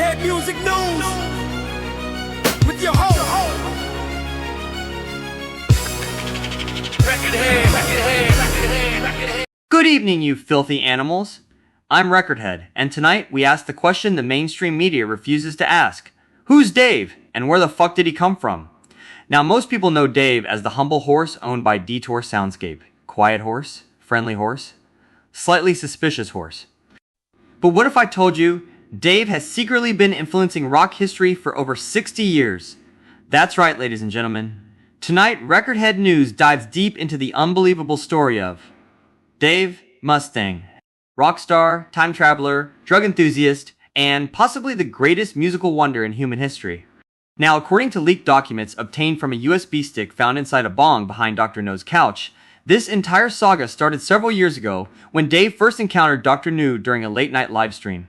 Recordhead Music News with your host. Good evening, you filthy animals. I'm Recordhead, and tonight we ask the question the mainstream media refuses to ask. Who's Dave, and where the fuck did he come from? Now, most people know Dave as the humble horse owned by Detour Soundscape. Quiet horse, friendly horse, slightly suspicious horse. But what if I told you Dave has secretly been influencing rock history for over 60 years? That's right, ladies and gentlemen. Tonight, Recordhead News dives deep into the unbelievable story of Dave Mustang, rock star, time traveler, drug enthusiast, and possibly the greatest musical wonder in human history. Now, according to leaked documents obtained from a USB stick found inside a bong behind Dr. No's couch, this entire saga started several years ago when Dave first encountered Dr. No during a late-night livestream.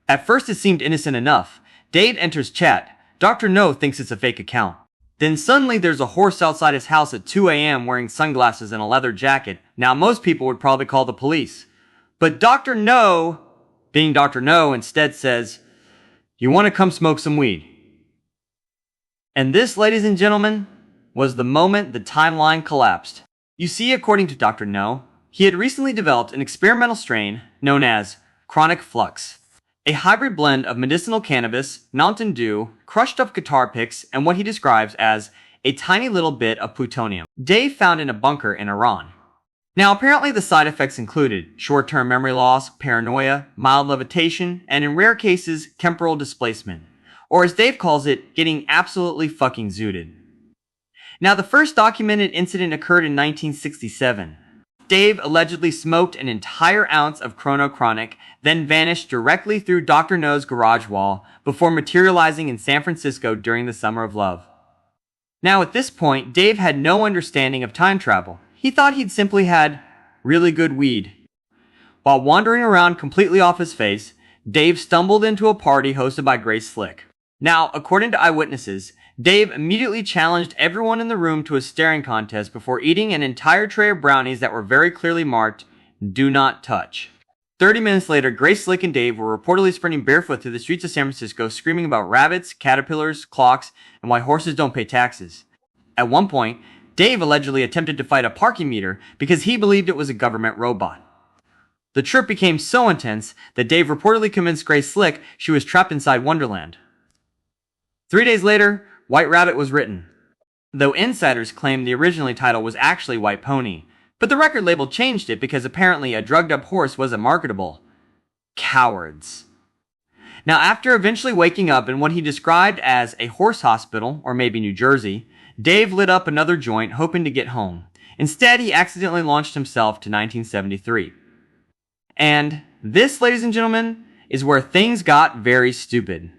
At first it seemed innocent enough. Dave enters chat. Dr. No thinks it's a fake account. Then suddenly there's a horse outside his house at 2 a.m. wearing sunglasses and a leather jacket. Now most people would probably call the police. But Dr. No, being Dr. No, instead says, "You want to come smoke some weed?" And this, ladies and gentlemen, was the moment the timeline collapsed. You see, according to Dr. No, he had recently developed an experimental strain known as Chronic Flux, a hybrid blend of medicinal cannabis, Mountain Dew, crushed up guitar picks, and what he describes as a tiny little bit of plutonium Dave found in a bunker in Iran. Now, apparently the side effects included short-term memory loss, paranoia, mild levitation, and in rare cases, temporal displacement. Or as Dave calls it, getting absolutely fucking zooted. Now, the first documented incident occurred in 1967. Dave allegedly smoked an entire ounce of Chrono Chronic, then vanished directly through Dr. No's garage wall before materializing in San Francisco during the Summer of Love. Now, at this point, Dave had no understanding of time travel. He thought he'd simply had really good weed. While wandering around completely off his face, Dave stumbled into a party hosted by Grace Slick. Now, according to eyewitnesses, Dave immediately challenged everyone in the room to a staring contest before eating an entire tray of brownies that were very clearly marked, "Do not touch." 30 minutes later, Grace Slick and Dave were reportedly sprinting barefoot through the streets of San Francisco, screaming about rabbits, caterpillars, clocks, and why horses don't pay taxes. At one point, Dave allegedly attempted to fight a parking meter because he believed it was a government robot. The trip became so intense that Dave reportedly convinced Grace Slick she was trapped inside Wonderland. 3 days later, White Rabbit was written, though insiders claimed the original title was actually White Pony, but the record label changed it because apparently a drugged-up horse wasn't marketable. Cowards. Now, after eventually waking up in what he described as a horse hospital, or maybe New Jersey, Dave lit up another joint hoping to get home. Instead, he accidentally launched himself to 1973. And this, ladies and gentlemen, is where things got very stupid.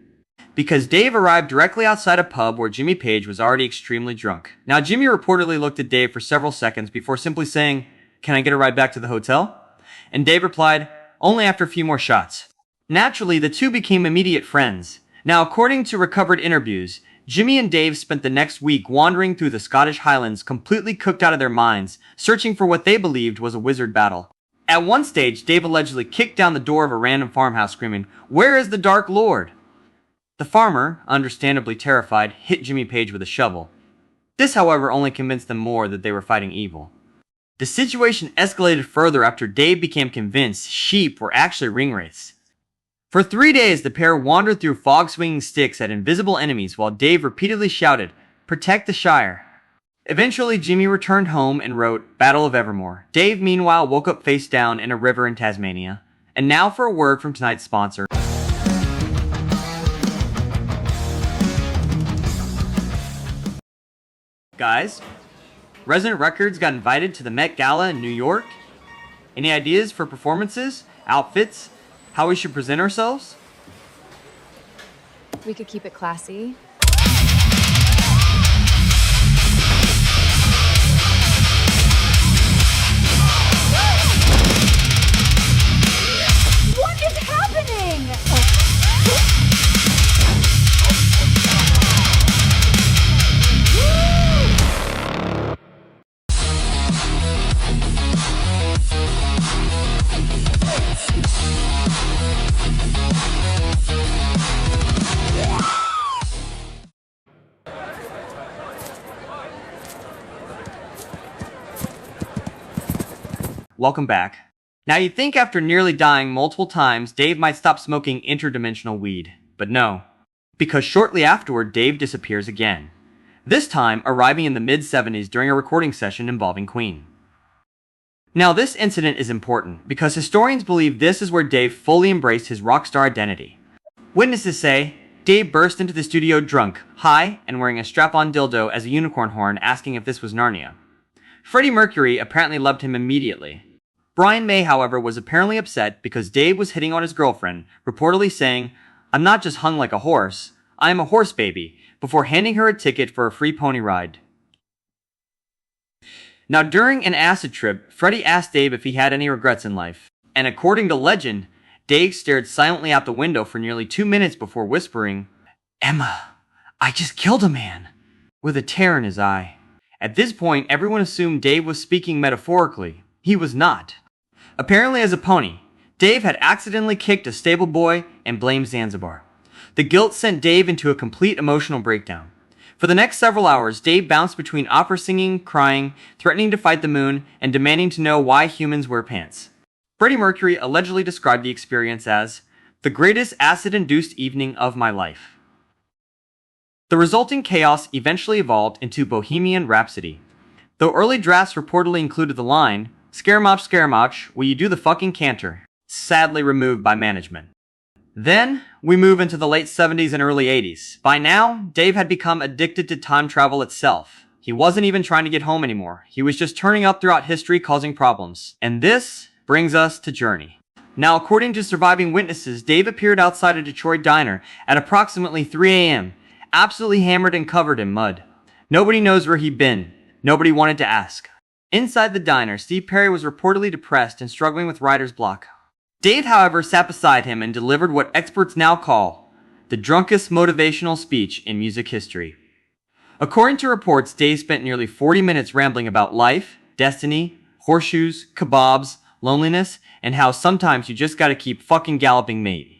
Because Dave arrived directly outside a pub where Jimmy Page was already extremely drunk. Now, Jimmy reportedly looked at Dave for several seconds before simply saying, "Can I get a ride back to the hotel?" And Dave replied, "Only after a few more shots." Naturally, the two became immediate friends. Now, according to recovered interviews, Jimmy and Dave spent the next week wandering through the Scottish Highlands completely cooked out of their minds, searching for what they believed was a wizard battle. At one stage, Dave allegedly kicked down the door of a random farmhouse screaming, "Where is the Dark Lord?" The farmer, understandably terrified, hit Jimmy Page with a shovel. This, however, only convinced them more that they were fighting evil. The situation escalated further after Dave became convinced sheep were actually ringwraiths. For 3 days, the pair wandered through fog-swinging sticks at invisible enemies while Dave repeatedly shouted, "Protect the Shire." Eventually, Jimmy returned home and wrote Battle of Evermore. Dave, meanwhile, woke up face down in a river in Tasmania. And now for a word from tonight's sponsor. Guys, Resident Records got invited to the Met Gala in New York. Any ideas for performances, outfits, how we should present ourselves? We could keep it classy. What is happening? welcome back. Now you'd think after nearly dying multiple times, Dave might stop smoking interdimensional weed, but no. Because shortly afterward, Dave disappears again. This time, arriving in the mid-70s during a recording session involving Queen. Now this incident is important, because historians believe this is where Dave fully embraced his rock star identity. Witnesses say, Dave burst into the studio drunk, high, and wearing a strap-on dildo as a unicorn horn, asking if this was Narnia. Freddie Mercury apparently loved him immediately. Brian May, however, was apparently upset because Dave was hitting on his girlfriend, reportedly saying, "I'm not just hung like a horse, I am a horse baby," before handing her a ticket for a free pony ride. Now during an acid trip, Freddie asked Dave if he had any regrets in life, and according to legend, Dave stared silently out the window for nearly 2 minutes before whispering, "Emma, I just killed a man," with a tear in his eye. At this point, everyone assumed Dave was speaking metaphorically. He was not. Apparently as a pony, Dave had accidentally kicked a stable boy and blamed Zanzibar. The guilt sent Dave into a complete emotional breakdown. For the next several hours, Dave bounced between opera singing, crying, threatening to fight the moon, and demanding to know why humans wear pants. Freddie Mercury allegedly described the experience as the greatest acid-induced evening of my life. The resulting chaos eventually evolved into Bohemian Rhapsody. Though early drafts reportedly included the line, Scaramouche, will you do the fucking canter?" Sadly removed by management. Then, we move into the late 70s and early 80s. By now, Dave had become addicted to time travel itself. He wasn't even trying to get home anymore. He was just turning up throughout history causing problems. And this brings us to Journey. Now, according to surviving witnesses, Dave appeared outside a Detroit diner at approximately 3 a.m., absolutely hammered and covered in mud. Nobody knows where he'd been. Nobody wanted to ask. Inside the diner, Steve Perry was reportedly depressed and struggling with writer's block. Dave, however, sat beside him and delivered what experts now call the drunkest motivational speech in music history. According to reports, Dave spent nearly 40 minutes rambling about life, destiny, horseshoes, kebabs, loneliness, and how sometimes you just gotta keep fucking galloping, mate.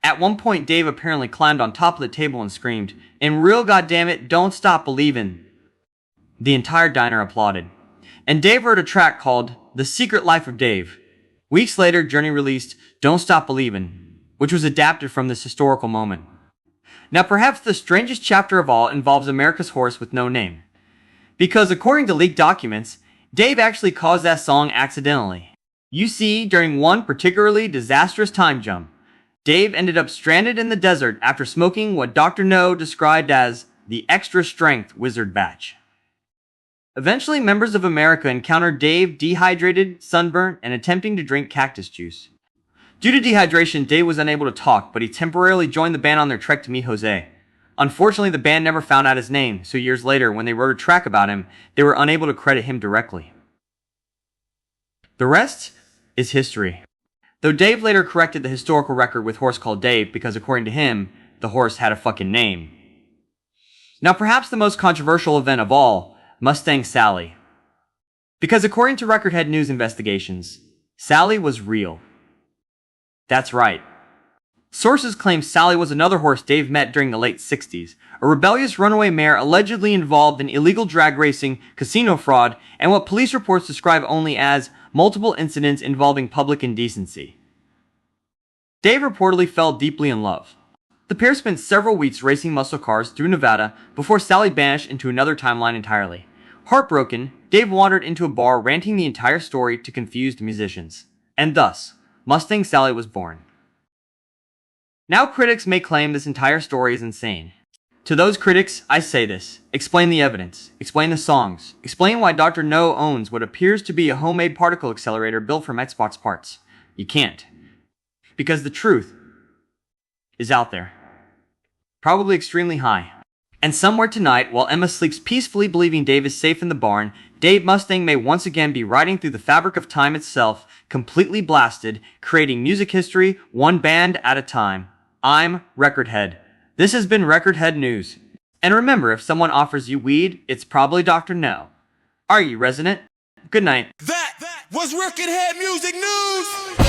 At one point, Dave apparently climbed on top of the table and screamed, "In real goddammit, don't stop believin'." The entire diner applauded. And Dave wrote a track called The Secret Life of Dave. Weeks later, Journey released Don't Stop Believin', which was adapted from this historical moment. Now perhaps the strangest chapter of all involves America's Horse with No Name. Because according to leaked documents, Dave actually caused that song accidentally. You see, during one particularly disastrous time jump, Dave ended up stranded in the desert after smoking what Dr. No described as the extra strength wizard batch. Eventually, members of America encountered Dave dehydrated, sunburnt, and attempting to drink cactus juice. Due to dehydration, Dave was unable to talk, but he temporarily joined the band on their trek to meet Jose. Unfortunately, the band never found out his name, so years later, when they wrote a track about him, they were unable to credit him directly. The rest is history. Though Dave later corrected the historical record with Horse Called Dave because according to him, the horse had a fucking name. Now perhaps the most controversial event of all, Mustang Sally. Because according to Recordhead News investigations, Sally was real. That's right. Sources claim Sally was another horse Dave met during the late 60s, a rebellious runaway mare allegedly involved in illegal drag racing, casino fraud, and what police reports describe only as multiple incidents involving public indecency. Dave reportedly fell deeply in love. The pair spent several weeks racing muscle cars through Nevada before Sally vanished into another timeline entirely. Heartbroken, Dave wandered into a bar ranting the entire story to confused musicians. And thus, Mustang Sally was born. Now critics may claim this entire story is insane. To those critics, I say this. Explain the evidence. Explain the songs. Explain why Dr. No owns what appears to be a homemade particle accelerator built from Xbox parts. You can't. Because the truth is out there. Probably extremely high. And somewhere tonight, while Emma sleeps peacefully believing Dave is safe in the barn, Dave Mustang may once again be riding through the fabric of time itself, completely blasted, creating music history one band at a time. I'm Recordhead. This has been Recordhead News. And remember, if someone offers you weed, it's probably Dr. No. Are you resident? Good night. That was Recordhead Music News!